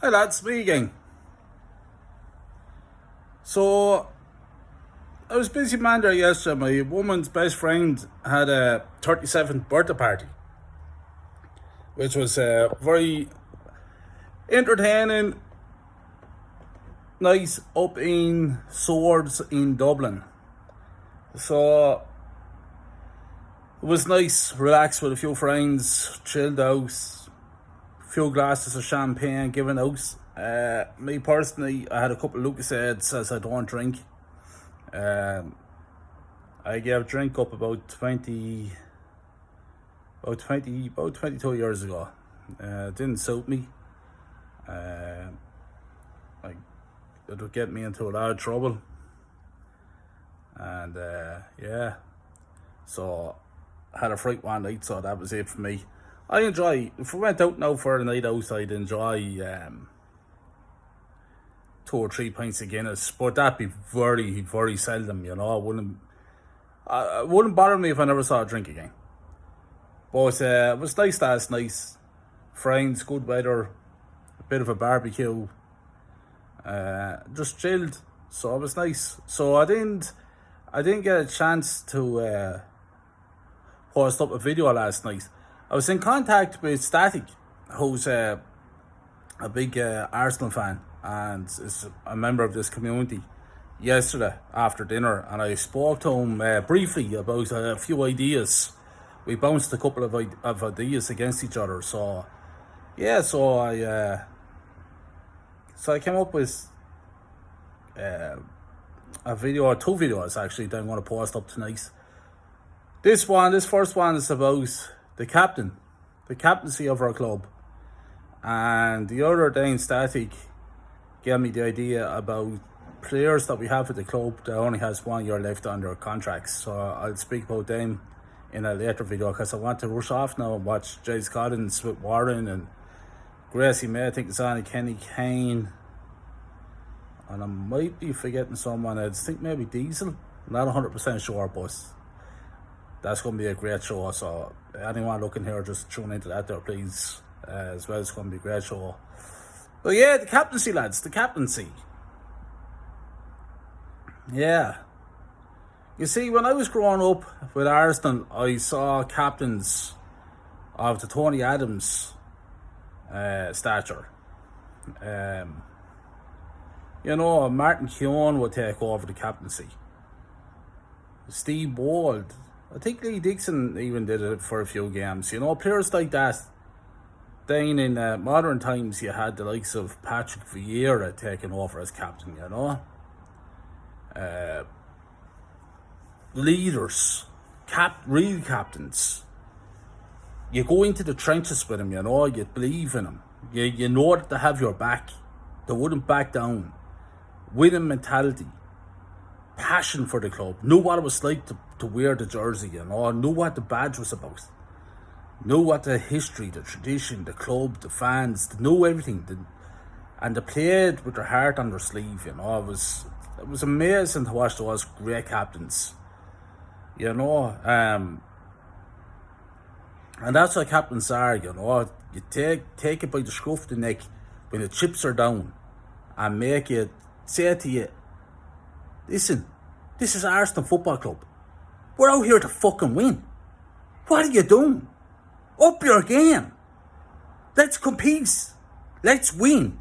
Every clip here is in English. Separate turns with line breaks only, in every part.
Hi lads, me again. So, I was busy man there yesterday. My woman's best friend had a 37th birthday party, which was very entertaining, nice, up in Swords in Dublin. So, it was nice, relaxed with a few friends, chilled out, a few glasses of champagne given out. Me personally, I had a couple of Lucasades as I don't drink. I gave drink up about 22 years ago. It didn't suit me. Like, it would get me into a lot of trouble. And yeah, so I had a fright one night, so that was it for me. I enjoy, if we went out now for a night out, I'd enjoy 2 or 3 pints of Guinness, but that'd be very, very seldom, you know. It wouldn't bother me if I never saw a drink again. But it was nice last night. Friends, good weather, a bit of a barbecue, just chilled. So it was nice. So I didn't get a chance to post up a video last night. I was in contact with Static, who's a big Arsenal fan and is a member of this community, yesterday after dinner, and I spoke to him briefly about a few ideas. We bounced a couple of ideas against each other. So yeah, so I came up with a video, or 2 videos actually, that I'm going to post up tonight. This first one is about the captaincy of our club, and the other day in Static gave me the idea about players that we have at the club that only has 1 year left on their contracts. So I'll speak about them in a later video, because I want to rush off now and watch James Collins with Warren and Gracie May, I think it's on, Kenny Kane, and I might be forgetting someone. I think maybe Diesel, not 100% sure, but that's going to be a great show. So anyone looking here, just tune into that there, please, as well. It's going to be a great show. But yeah, the captaincy, lads, the captaincy. Yeah. You see, when I was growing up with Arsenal, I saw captains of the Tony Adams stature. You know, Martin Keown would take over the captaincy. Steve Bold. I think Lee Dixon even did it for a few games. You know, players like that. Then in modern times, you had the likes of Patrick Vieira taking over as captain, you know. Leaders, real captains. You go into the trenches with them, you know, you believe in them. You know that they have your back. They wouldn't back down. Winning mentality. Passion for the club. Knew what it was like to wear the jersey, you know. Knew what the badge was about. Knew what the history, the tradition, the club, the fans, they knew everything. And they played with their heart on their sleeve, you know. It was amazing to watch those great captains, you know. And that's what captains are, you know. You take it by the scruff of the neck when the chips are down and make it say to you, listen, this is Arsenal Football Club. We're out here to fucking win. What are you doing? Up your game. Let's compete. Let's win.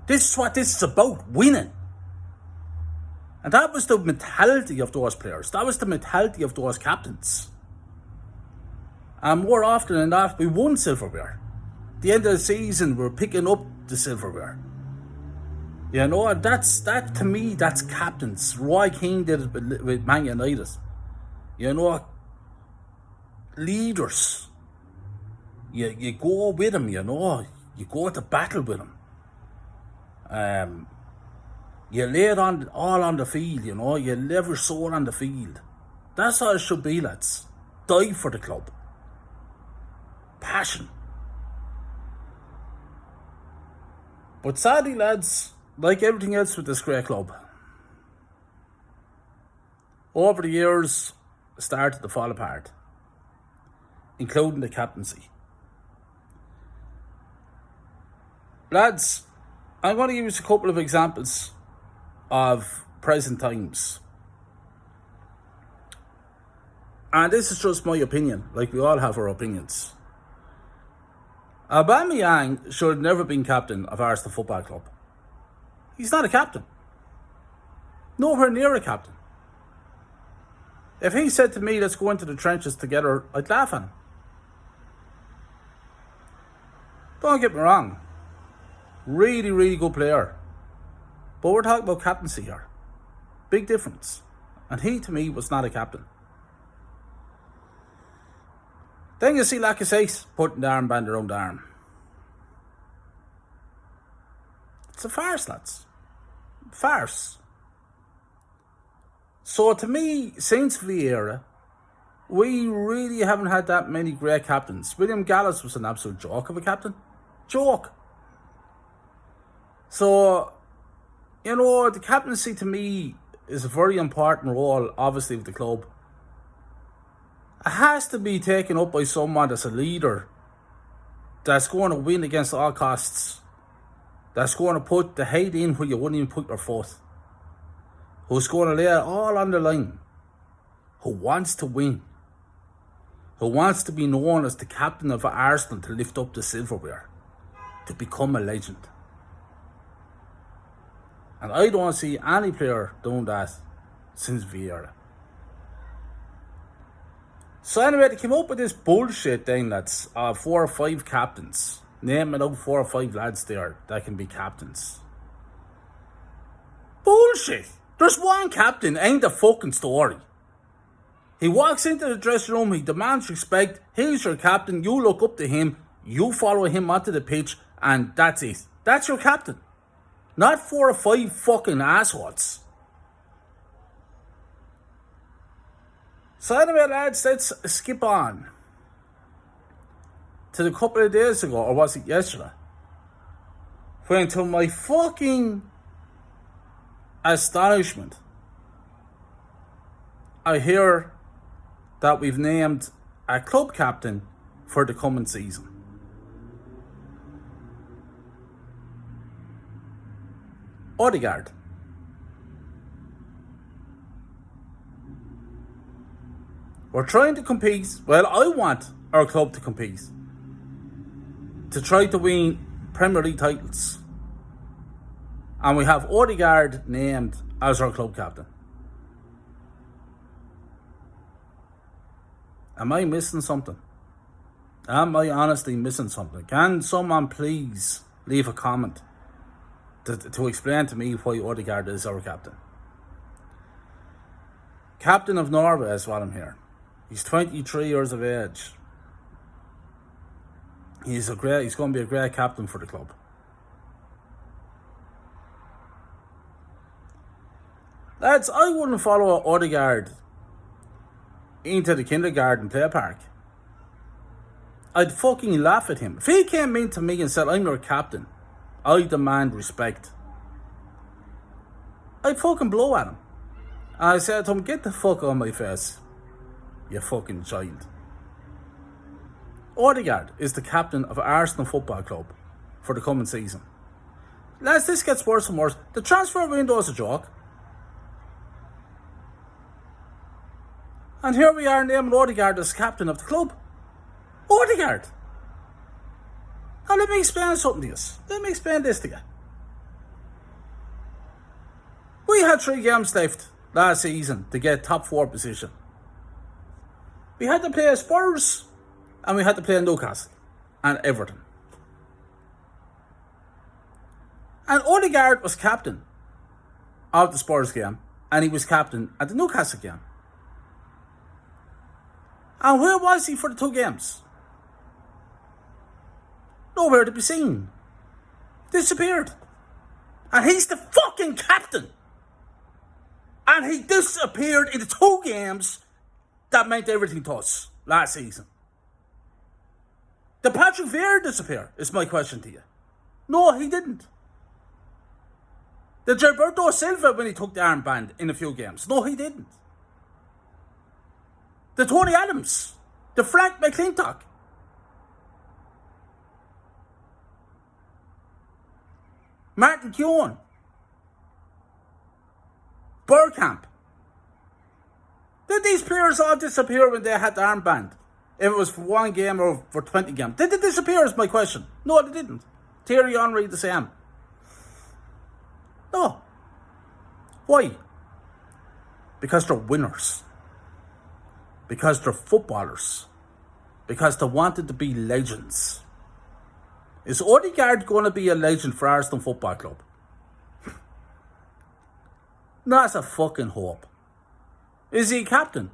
This is what this is about, winning. And that was the mentality of those players. That was the mentality of those captains. And more often than not, we won silverware. At the end of the season, we're picking up the silverware. You know, that to me, that's captains. Roy Keane did it with Man United. You know, leaders. You go with them, you know. You go to battle with them. You lay it all on the field, you know. You live your soul on the field. That's how it should be, lads. Die for the club. Passion. But sadly, lads, like everything else with this great club, over the years, it started to fall apart, including the captaincy. Lads, I'm going to give you a couple of examples of present times. And this is just my opinion, like we all have our opinions. Aubameyang should have never been captain of Arsenal Football Club. He's not a captain. Nowhere near a captain. If he said to me, let's go into the trenches together, I'd laugh at him. Don't get me wrong. Really, really good player. But we're talking about captaincy here. Big difference. And he, to me, was not a captain. Then you see Lacazette putting the armband around the arm. It's a farce, lads. Farce. So to me, since Vieira, we really haven't had that many great captains. William Gallas was an absolute joke of a captain. Joke. So, you know, the captaincy to me is a very important role, obviously, of the club. It has to be taken up by someone that's a leader, that's going to win against all costs, that's going to put the hate in where you wouldn't even put your foot, who's going to lay it all on the line, who wants to win, who wants to be known as the captain of Arsenal to lift up the silverware, to become a legend. And I don't see any player doing that since Vieira. So anyway, they came up with this bullshit thing that's 4 or 5 captains. Naming out 4 or 5 lads there that can be captains. Bullshit! There's one captain, ain't the fucking story. He walks into the dressing room, he demands respect, he's your captain, you look up to him, you follow him onto the pitch, and that's it. That's your captain. Not 4 or 5 fucking assholes. So anyway, lads, let's skip on to the couple of days ago, or was it yesterday, when to my fucking astonishment, I hear that we've named a club captain for the coming season. Odegaard. We're trying to compete. Well, I want our club to compete, to try to win Premier League titles. And we have Odegaard named as our club captain. Am I missing something? Am I honestly missing something? Can someone please leave a comment to explain to me why Odegaard is our captain? Captain of Norway is what I'm hearing. He's 23 years of age. He's going to be a great captain for the club. Lads, I wouldn't follow Odegaard into the kindergarten play park. I'd fucking laugh at him. If he came in to me and said, I'm your captain, I demand respect, I'd fucking blow at him. And I said to him, get the fuck on my face, you fucking giant. Odegaard is the captain of Arsenal Football Club for the coming season. Lads, this gets worse and worse. The transfer window is a joke. And here we are naming Odegaard as captain of the club. Odegaard! Now let me explain something to you. Let me explain this to you. We had 3 games left last season to get top 4 position. We had to play Spurs, and we had to play Newcastle and Everton. And Odegaard was captain of the Spurs game, and he was captain at the Newcastle game. And where was he for the 2 games? Nowhere to be seen. Disappeared. And he's the fucking captain. And he disappeared in the 2 games that meant everything to us last season. Did Patrick Vieira disappear? Is my question to you. No, he didn't. Did Gilberto Silva when he took the armband in a few games? No, he didn't. The Tony Adams, the Frank Martin Keown, Burkamp. Did these players all disappear when they had the armband? If it was for one game or for 20 games. Did they disappear is my question. No, they didn't. Thierry Henry the same. No. Why? Because they're winners. Because they're footballers. Because they wanted to be legends. Is Odegaard going to be a legend for Arsenal Football Club? That's a fucking hope. Is he a captain?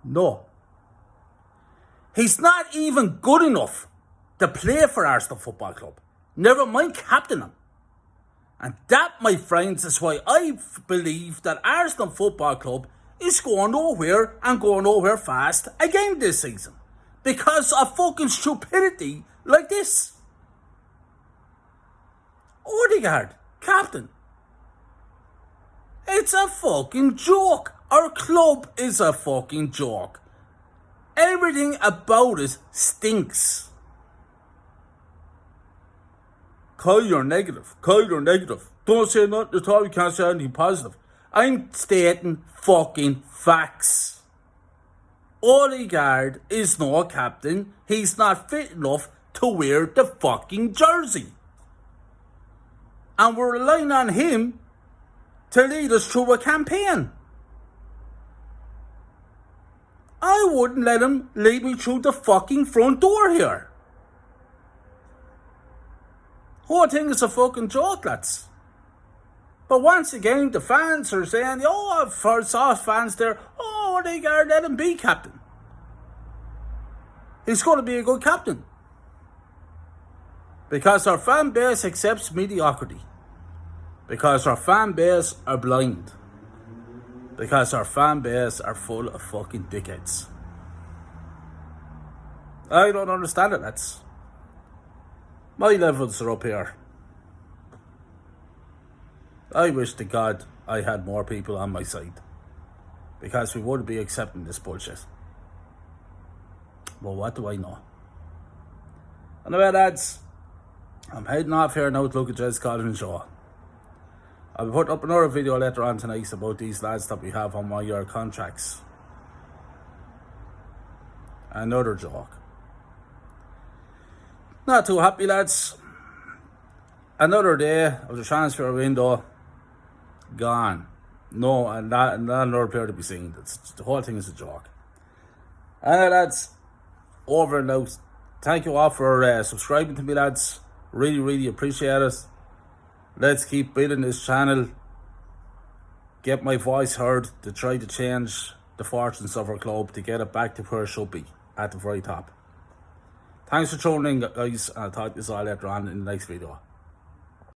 No. He's not even good enough to play for Arsenal Football Club. Never mind captain him. And that, my friends, is why I believe that Arsenal Football Club is going nowhere and going nowhere fast again this season. Because of fucking stupidity like this. Odegaard, captain. It's a fucking joke. Our club is a fucking joke. Everything about it stinks. Kyle, you're negative. Kyle, you're negative. Don't say nothing at all. You can't say anything positive. I'm stating fucking facts. Odegaard is not a captain. He's not fit enough to wear the fucking jersey. And we're relying on him to lead us through a campaign. I wouldn't let him lead me through the fucking front door here. Whole thing is a fucking joke, lads. But once again, the fans are saying, oh, for soft fans there, oh, Odegaard, let him be captain. He's going to be a good captain. Because our fan base accepts mediocrity. Because our fan base are blind. Because our fan base are full of fucking dickheads. I don't understand it, lads. My levels are up here. I wish to God I had more people on my side. Because we wouldn't be accepting this bullshit. Well, what do I know? Anyway, lads, I'm heading off here now to look at Jez Collins Shaw. I'll put up another video later on tonight about these lads that we have on 1 year contracts. Another joke. Not too happy, lads. Another day of the transfer window gone. No, and not another player to be seen. The whole thing is a joke. And lads, over and out. Thank you all for subscribing to me, lads. Really, really appreciate it. Let's keep building this channel. Get my voice heard to try to change the fortunes of our club to get it back to where it should be, at the very top. Thanks for tuning in, guys, and I'll talk to you all later on in the next video.